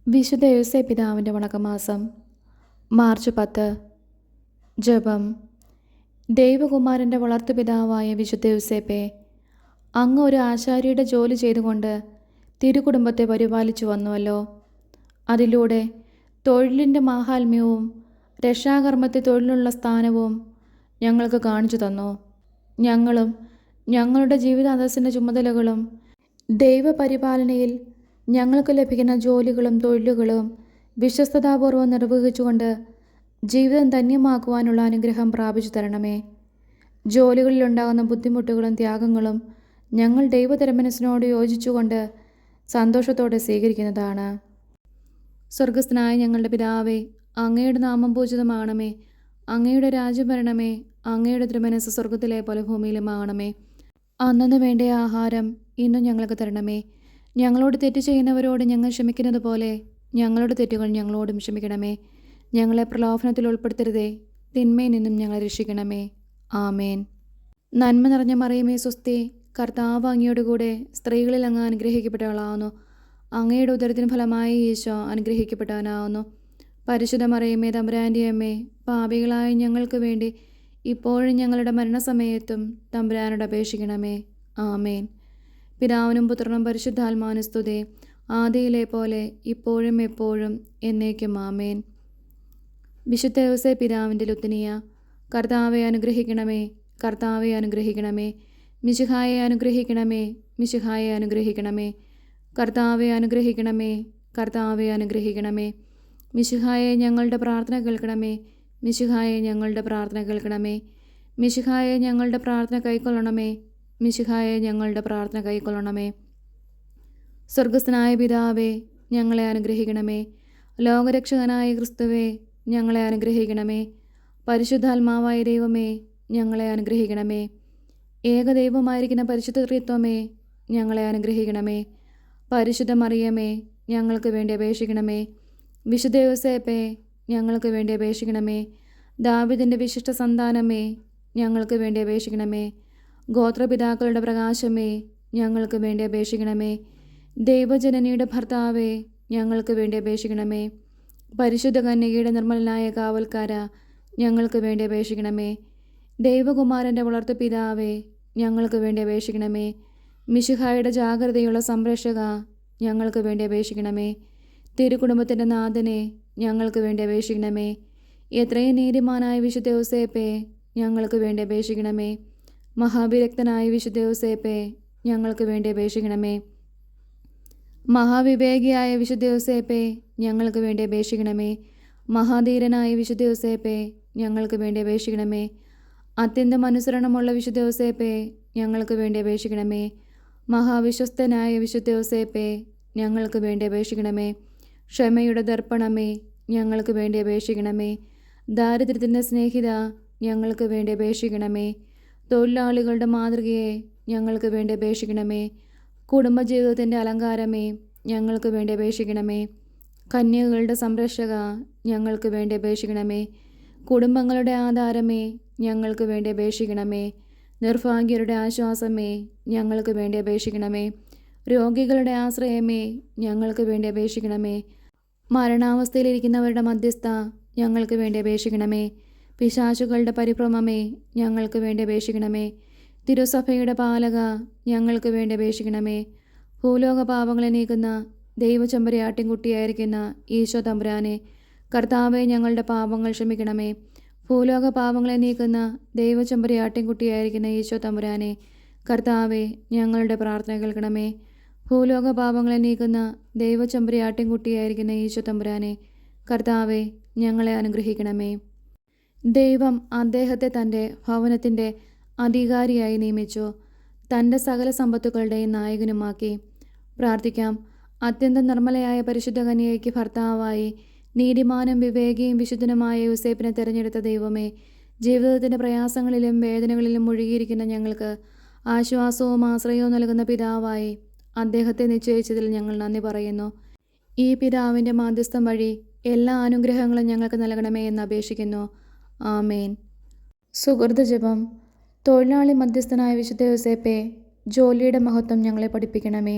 വിശുദ്ധ യോസേപ്പ് പിതാവിൻ്റെ വണക്കമാസം മാർച്ച് 10. ജപം. ദൈവകുമാരൻ്റെ വളർത്തുപിതാവായ വിശുദ്ധ യോസേപ്പെ, അങ്ങ് ഒരു ആശാരിയുടെ ജോലി ചെയ്തുകൊണ്ട് തിരുകുടുംബത്തെ പരിപാലിച്ചു വന്നുവല്ലോ. അതിലൂടെ തൊഴിലിൻ്റെ മാഹാത്മ്യവും രക്ഷാകർമ്മത്തെ തൊഴിലുള്ള സ്ഥാനവും ഞങ്ങൾക്ക് കാണിച്ചു തന്നു. ഞങ്ങളും ഞങ്ങളുടെ ജീവിതാന്തസ്സിൻ്റെ ചുമതലകളും ദൈവപരിപാലനയിൽ ഞങ്ങൾക്ക് ലഭിക്കുന്ന ജോലികളും തൊഴിലുകളും വിശ്വസ്തതാപൂർവ്വം നിർവഹിച്ചുകൊണ്ട് ജീവിതം ധന്യമാക്കുവാനുള്ള അനുഗ്രഹം പ്രാപിച്ചു തരണമേ. ജോലികളിലുണ്ടാകുന്ന ബുദ്ധിമുട്ടുകളും ത്യാഗങ്ങളും ഞങ്ങൾ ദൈവതിരുമനസ്സിനോട് യോജിച്ചുകൊണ്ട് സന്തോഷത്തോടെ സ്വീകരിക്കുന്നതാണ്. സ്വർഗസ്ഥനായ ഞങ്ങളുടെ പിതാവേ, അങ്ങയുടെ നാമം പൂജിതമാകണമേ. അങ്ങയുടെ രാജ്യം വരണമേ. അങ്ങയുടെ തിരുമനസ്സ് സ്വർഗത്തിലെ പോലെ ഭൂമിയിലുമാകണമേ. അന്നന്ന് വേണ്ട ആഹാരം ഇന്നും ഞങ്ങൾക്ക് തരണമേ. ഞങ്ങളോട് തെറ്റ് ചെയ്യുന്നവരോട് ഞങ്ങൾ ക്ഷമിക്കുന്നത് പോലെ ഞങ്ങളുടെ തെറ്റുകൾ ഞങ്ങളോടും ക്ഷമിക്കണമേ. ഞങ്ങളെ പ്രലോഭനത്തിൽ ഉൾപ്പെടുത്തരുതേ, തിന്മയിൽ നിന്നും ഞങ്ങളെ രക്ഷിക്കണമേ. ആമേൻ. നന്മ നിറഞ്ഞ മറിയമേ സ്വസ്തി, കർത്താവ് അങ്ങയോട് കൂടെ സ്ത്രീകളിൽ അങ്ങ് അനുഗ്രഹിക്കപ്പെട്ടവളാവുന്നു. അങ്ങയുടെ ഉദരത്തിന് ഫലമായി ഈശോ അനുഗ്രഹിക്കപ്പെട്ടവനാവുന്നു. പരിശുദ്ധ മറിയമേ തമ്പുരാൻ്റെ അമ്മേ, പാപികളായ ഞങ്ങൾക്ക് വേണ്ടി ഇപ്പോഴും ഞങ്ങളുടെ മരണസമയത്തും തമ്പുരാനോട് അപേക്ഷിക്കണമേ. ആമേൻ. പിതാവിനും പുത്രനും പരിശുദ്ധാത്മാവിനും സ്തുതി, ആദിയിലെ പോലെ ഇപ്പോഴും എപ്പോഴും എന്നേക്കും. ആമേൻ. വിശുദ്ധ യോസേപ്പ് പിതാവിൻ്റെ ലുത്തിനിയ. കർത്താവെ അനുഗ്രഹിക്കണമേ, കർത്താവെ അനുഗ്രഹിക്കണമേ. മിശിഹായെ അനുഗ്രഹിക്കണമേ, മിശിഹായെ അനുഗ്രഹിക്കണമേ. കർത്താവെ അനുഗ്രഹിക്കണമേ, കർത്താവെ അനുഗ്രഹിക്കണമേ. മിശിഹായെ ഞങ്ങളുടെ പ്രാർത്ഥന കേൾക്കണമേ, മിശിഹായെ ഞങ്ങളുടെ പ്രാർത്ഥന കേൾക്കണമേ. മിശിഹായെ ഞങ്ങളുടെ പ്രാർത്ഥന കൈക്കൊള്ളണമേ, മിശിഹായെ ഞങ്ങളുടെ പ്രാർത്ഥന കൈക്കൊള്ളണമേ. സ്വർഗസ്ഥനായ പിതാവേ, ഞങ്ങളെ അനുഗ്രഹിക്കണമേ. ലോകരക്ഷകനായ ക്രിസ്തുവേ, ഞങ്ങളെ അനുഗ്രഹിക്കണമേ. പരിശുദ്ധാത്മാവായ ദൈവമേ, ഞങ്ങളെ അനുഗ്രഹിക്കണമേ. ഏകദൈവമായിരിക്കുന്ന പരിശുദ്ധ ത്രിത്വമേ, ഞങ്ങളെ അനുഗ്രഹിക്കണമേ. പരിശുദ്ധ മറിയമേ, ഞങ്ങൾക്ക് വേണ്ടി അപേക്ഷിക്കണമേ. വിശുദ്ധ യോസേപ്പേ, ഞങ്ങൾക്ക് വേണ്ടി അപേക്ഷിക്കണമേ. ദാവീദിൻ്റെ വിശിഷ്ട സന്താനമേ, ഞങ്ങൾക്ക് വേണ്ടി അപേക്ഷിക്കണമേ. ഗോത്രപിതാക്കളുടെ പ്രകാശമേ, ഞങ്ങൾക്ക് വേണ്ടി അപേക്ഷിക്കണമേ. ദൈവജനനിയുടെ ഭർത്താവേ, ഞങ്ങൾക്ക് വേണ്ടി അപേക്ഷിക്കണമേ. പരിശുദ്ധ കന്യകയുടെ നിർമ്മലനായ കാവൽക്കാര, ഞങ്ങൾക്ക് വേണ്ടി അപേക്ഷിക്കണമേ. ദൈവകുമാരൻ്റെ വളർത്തു പിതാവേ, ഞങ്ങൾക്ക് വേണ്ടി അപേക്ഷിക്കണമേ. മിശിഹായുടെ ജാഗ്രതയുള്ള സംരക്ഷക, ഞങ്ങൾക്ക് വേണ്ടി അപേക്ഷിക്കണമേ. തിരുകുടുംബത്തിൻ്റെ നാഥനെ, ഞങ്ങൾക്ക് വേണ്ടി അപേക്ഷിക്കണമേ. എത്രയും നീതിമാനായ വിശുദ്ധ യോസേപ്പേ, ഞങ്ങൾക്ക് വേണ്ടി അപേക്ഷിക്കണമേ. മഹാവിരക്തനായ വിശുദ്ധ യോസേപ്പേ, ഞങ്ങൾക്ക് വേണ്ടി അപേക്ഷിക്കണമേ. മഹാവിവേകിയായ വിശുദ്ധ യോസേപ്പേ, ഞങ്ങൾക്ക് വേണ്ടി അപേക്ഷിക്കണമേ. മഹാധീരനായ വിശുദ്ധ യോസേപ്പേ, ഞങ്ങൾക്ക് വേണ്ടി അപേക്ഷിക്കണമേ. അത്യന്തം അനുസരണമുള്ള വിശുദ്ധ യോസേപ്പേ, ഞങ്ങൾക്ക് വേണ്ടി അപേക്ഷിക്കണമേ. മഹാവിശ്വസ്തനായ വിശുദ്ധ യോസേപ്പേ, ഞങ്ങൾക്ക് വേണ്ടി അപേക്ഷിക്കണമേ. ക്ഷമയുടെ ദർപ്പണമേ, ഞങ്ങൾക്ക് വേണ്ടി അപേക്ഷിക്കണമേ. ദാരിദ്ര്യത്തിൻ്റെ സ്നേഹിത, ഞങ്ങൾക്ക് വേണ്ടി അപേക്ഷിക്കണമേ. തൊഴിലാളികളുടെ മാതൃകയെ, ഞങ്ങൾക്ക് വേണ്ടി അപേക്ഷിക്കണമേ. കുടുംബജീവിതത്തിൻ്റെ അലങ്കാരമേ, ഞങ്ങൾക്ക് വേണ്ടി അപേക്ഷിക്കണമേ. കന്യകകളുടെ സംരക്ഷക, ഞങ്ങൾക്ക് വേണ്ടി അപേക്ഷിക്കണമേ. കുടുംബങ്ങളുടെ ആധാരമേ, ഞങ്ങൾക്ക് വേണ്ടി അപേക്ഷിക്കണമേ. നിർഭാഗ്യരുടെ ആശ്വാസമേ, ഞങ്ങൾക്ക് വേണ്ടി അപേക്ഷിക്കണമേ. രോഗികളുടെ ആശ്രയമേ, ഞങ്ങൾക്ക് വേണ്ടി അപേക്ഷിക്കണമേ. മരണാവസ്ഥയിലിരിക്കുന്നവരുടെ മധ്യസ്ഥ, ഞങ്ങൾക്ക് വേണ്ടി അപേക്ഷിക്കണമേ. പിശാചുകളുടെ പരിഭ്രമമേ, ഞങ്ങൾക്ക് വേണ്ടി അപേക്ഷിക്കണമേ. തിരുസഭയുടെ പാലക, ഞങ്ങൾക്ക് വേണ്ടി അപേക്ഷിക്കണമേ. ഭൂലോക പാപങ്ങളെ നീക്കുന്ന ദൈവചെമ്പരിയാട്ടിൻകുട്ടിയായിരിക്കുന്ന ഈശോ തമ്പുരാനെ, കർത്താവെ ഞങ്ങളുടെ പാപങ്ങൾ ക്ഷമിക്കണമേ. ഭൂലോക പാപങ്ങളെ നീക്കുന്ന ദൈവചെമ്പരിയാട്ടിൻകുട്ടിയായിരിക്കുന്ന ഈശോ തമ്പുരാനെ, കർത്താവെ ഞങ്ങളുടെ പ്രാർത്ഥന കേൾക്കണമേ. ഭൂലോക പാപങ്ങളെ നീക്കുന്ന ദൈവചെമ്പരിയാട്ടിൻകുട്ടിയായിരിക്കുന്ന ഈശോ തമ്പുരാനെ, കർത്താവെ ഞങ്ങളെ അനുഗ്രഹിക്കണമേ. ദൈവം അദ്ദേഹത്തെ തൻ്റെ ഭവനത്തിൻ്റെ അധികാരിയായി നിയമിച്ചു, തൻ്റെ സകല സമ്പത്തുക്കളുടെയും നായകനുമാക്കി. പ്രാർത്ഥിക്കാം. അത്യന്തം നിർമ്മലയായ പരിശുദ്ധ കന്യകയ്ക്ക് ഭർത്താവായി നീതിമാനും വിവേകിയും വിശുദ്ധനുമായ യോസേപ്പിനെ തിരഞ്ഞെടുത്ത ദൈവമേ, ജീവിതത്തിൻ്റെ പ്രയാസങ്ങളിലും വേദനകളിലും മുഴുകിയിരിക്കുന്ന ഞങ്ങൾക്ക് ആശ്വാസവും ആശ്രയവും നൽകുന്ന പിതാവായി അദ്ദേഹത്തെ നിശ്ചയിച്ചതിൽ ഞങ്ങൾ നന്ദി പറയുന്നു. ഈ പിതാവിൻ്റെ മാധ്യസ്ഥം വഴി എല്ലാ അനുഗ്രഹങ്ങളും ഞങ്ങൾക്ക് നൽകണമേ എന്ന് അപേക്ഷിക്കുന്നു. ആമേൻ. സുഹൃത ജപം. തൊഴിലാളി മധ്യസ്ഥനായ വിശുദ്ധ യോസേപ്പേ, ജോലിയുടെ മഹത്വം ഞങ്ങളെ പഠിപ്പിക്കണമേ.